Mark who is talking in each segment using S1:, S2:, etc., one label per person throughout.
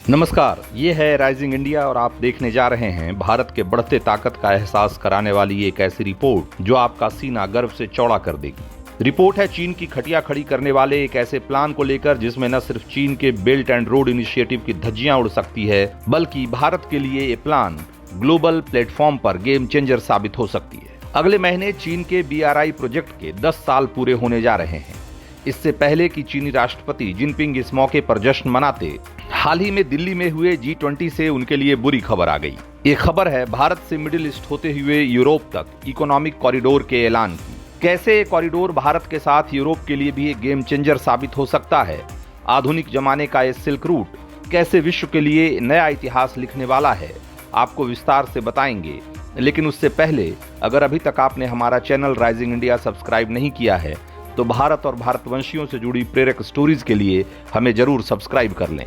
S1: नमस्कार, ये है राइजिंग इंडिया और आप देखने जा रहे हैं भारत के बढ़ते ताकत का एहसास कराने वाली एक ऐसी रिपोर्ट जो आपका सीना गर्व से चौड़ा कर देगी। रिपोर्ट है चीन की खटिया खड़ी करने वाले एक ऐसे प्लान को लेकर जिसमें न सिर्फ चीन के बेल्ट एंड रोड इनिशिएटिव की धज्जियां उड़ सकती है, बल्कि भारत के लिए ये प्लान ग्लोबल प्लेटफॉर्म पर गेम चेंजर साबित हो सकती है। अगले महीने चीन के BRI प्रोजेक्ट के 10 साल पूरे होने जा रहे हैं। इससे पहले कि चीनी राष्ट्रपति जिनपिंग इस मौके पर जश्न मनाते, हाल ही में दिल्ली में हुए G20 से उनके लिए बुरी खबर आ गई। ये खबर है भारत से मिडिल ईस्ट होते हुए यूरोप तक इकोनॉमिक कॉरिडोर के ऐलान की। कैसे ये कॉरिडोर भारत के साथ यूरोप के लिए भी एक गेम चेंजर साबित हो सकता है। आधुनिक जमाने का ये सिल्क रूट कैसे विश्व के लिए नया इतिहास लिखने वाला है, आपको विस्तार से बताएंगे। लेकिन उससे पहले अगर अभी तक आपने हमारा चैनल राइजिंग इंडिया सब्सक्राइब नहीं किया है तो भारत और भारतवंशियों से जुड़ी प्रेरक स्टोरीज के लिए हमें जरूर सब्सक्राइब कर लें।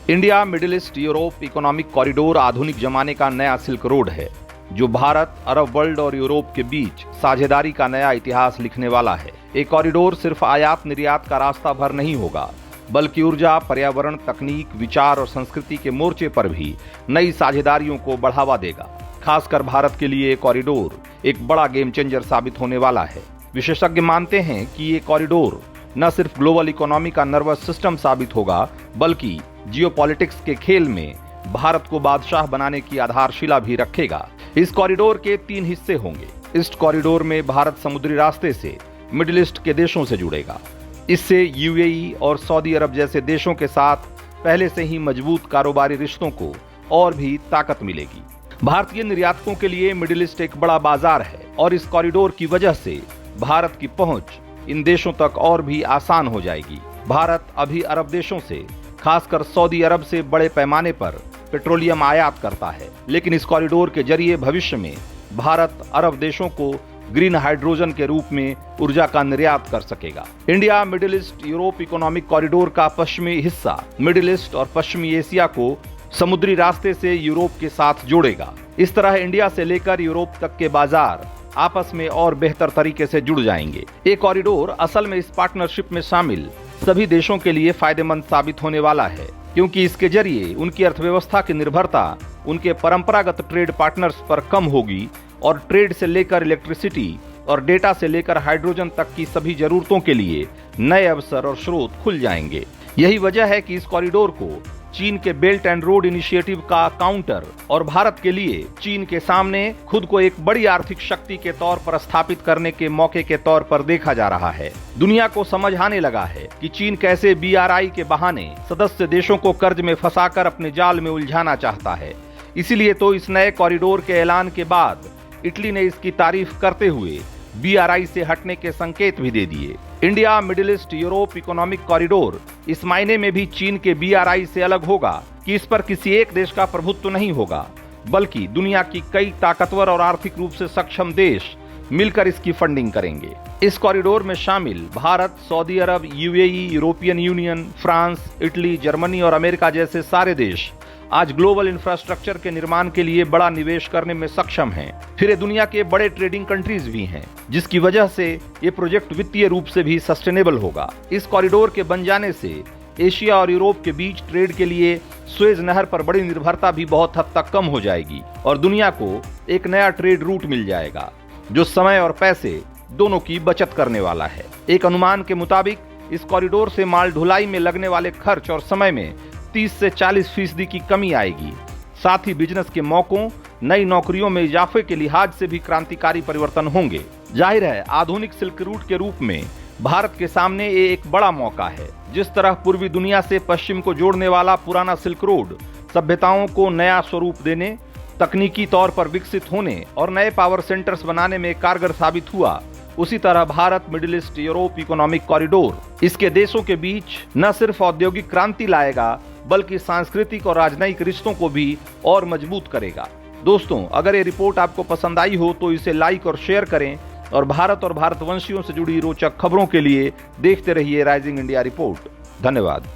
S1: India middle east Europe economic corridor आधुनिक जमाने का नया सिल्क रोड है जो भारत, अरब वर्ल्ड और यूरोप के बीच साझेदारी का नया इतिहास लिखने वाला है। ये कॉरिडोर सिर्फ आयात निर्यात का रास्ता भर नहीं होगा, बल्कि ऊर्जा, पर्यावरण, तकनीक, विचार और संस्कृति के मोर्चे पर भी नई साझेदारियों को बढ़ावा देगा। खासकर भारत के लिए ये कॉरिडोर एक बड़ा गेम चेंजर साबित होने वाला है। विशेषज्ञ मानते हैं कि ये कॉरिडोर न सिर्फ ग्लोबल इकोनॉमी का नर्वस सिस्टम साबित होगा, बल्कि जियोपॉलिटिक्स के खेल में भारत को बादशाह बनाने की आधारशिला भी रखेगा। इस कॉरिडोर के 3 हिस्से होंगे। ईस्ट कॉरिडोर में भारत समुद्री रास्ते से मिडिल ईस्ट के देशों से जुड़ेगा। इससे UAE और सऊदी अरब जैसे देशों के साथ पहले से ही मजबूत कारोबारी रिश्तों को और भी ताकत मिलेगी। भारतीय निर्यातकों के लिए मिडिल ईस्ट एक बड़ा बाजार है और इस कॉरिडोर की वजह से भारत की पहुंच इन देशों तक और भी आसान हो जाएगी। भारत अभी अरब देशों से, खासकर सऊदी अरब से बड़े पैमाने पर पेट्रोलियम आयात करता है, लेकिन इस कॉरिडोर के जरिए भविष्य में भारत अरब देशों को ग्रीन हाइड्रोजन के रूप में ऊर्जा का निर्यात कर सकेगा। India middle east Europe economic corridor का पश्चिमी हिस्सा मिडिल ईस्ट और पश्चिमी एशिया को समुद्री रास्ते से यूरोप के साथ जोड़ेगा। इस तरह इंडिया से लेकर यूरोप तक के बाजार आपस में और बेहतर तरीके से जुड़ जाएंगे। ये कॉरिडोर असल में इस पार्टनरशिप में शामिल सभी देशों के लिए फायदेमंद साबित होने वाला है, क्योंकि इसके जरिए उनकी अर्थव्यवस्था की निर्भरता उनके परंपरागत ट्रेड पार्टनर्स पर कम होगी और ट्रेड से लेकर इलेक्ट्रिसिटी और डेटा से लेकर हाइड्रोजन तक की सभी जरूरतों के लिए नए अवसर और स्रोत खुल जाएंगे। यही वजह है कि इस कॉरिडोर को चीन के बेल्ट एंड रोड इनिशिएटिव का काउंटर और भारत के लिए चीन के सामने खुद को एक बड़ी आर्थिक शक्ति के तौर पर स्थापित करने के मौके के तौर पर देखा जा रहा है। दुनिया को समझ आने लगा है कि चीन कैसे BRI के बहाने सदस्य देशों को कर्ज में फंसाकर अपने जाल में उलझाना चाहता है। इसीलिए तो इस नए कॉरिडोर के ऐलान के बाद इटली ने इसकी तारीफ करते हुए BRI से हटने के संकेत भी दे दिए। India middle east Europe economic corridor इस मायने में भी चीन के BRI से अलग होगा कि इस पर किसी एक देश का प्रभुत्व नहीं होगा, बल्कि दुनिया की कई ताकतवर और आर्थिक रूप से सक्षम देश मिलकर इसकी फंडिंग करेंगे। इस कॉरिडोर में शामिल भारत, सऊदी अरब, UAE, European union, France, Italy, Germany और अमेरिका जैसे सारे देश आज ग्लोबल इंफ्रास्ट्रक्चर के निर्माण के लिए बड़ा निवेश करने में सक्षम हैं। फिर ये दुनिया के बड़े ट्रेडिंग कंट्रीज भी हैं, जिसकी वजह से ये प्रोजेक्ट वित्तीय रूप से भी सस्टेनेबल होगा। इस कॉरिडोर के बन जाने से एशिया और यूरोप के बीच ट्रेड के लिए सुएज नहर पर बड़ी निर्भरता भी बहुत हद तक कम हो जाएगी और दुनिया को एक नया ट्रेड रूट मिल जाएगा जो समय और पैसे दोनों की बचत करने वाला है। एक अनुमान के मुताबिक इस कॉरिडोर से माल ढुलाई में लगने वाले खर्च और समय में 30 से 40% की कमी आएगी। साथ ही बिजनेस के मौकों, नई नौकरियों में इजाफे के लिहाज से भी क्रांतिकारी परिवर्तन होंगे। जाहिर है, आधुनिक सिल्क रूट के रूप में भारत के सामने ये एक बड़ा मौका है। जिस तरह पूर्वी दुनिया से पश्चिम को जोड़ने वाला पुराना सिल्क रोड सभ्यताओं को नया स्वरूप देने, तकनीकी तौर पर विकसित होने और नए पावर सेंटर्स बनाने में कारगर साबित हुआ, उसी तरह Bharat middle east Europe economic corridor इसके देशों के बीच न सिर्फ औद्योगिक क्रांति लाएगा, बल्कि सांस्कृतिक और राजनयिक रिश्तों को भी और मजबूत करेगा। दोस्तों, अगर ये रिपोर्ट आपको पसंद आई हो तो इसे लाइक और शेयर करें और भारत और भारतवंशियों से जुड़ी रोचक खबरों के लिए देखते रहिए राइजिंग इंडिया रिपोर्ट। धन्यवाद।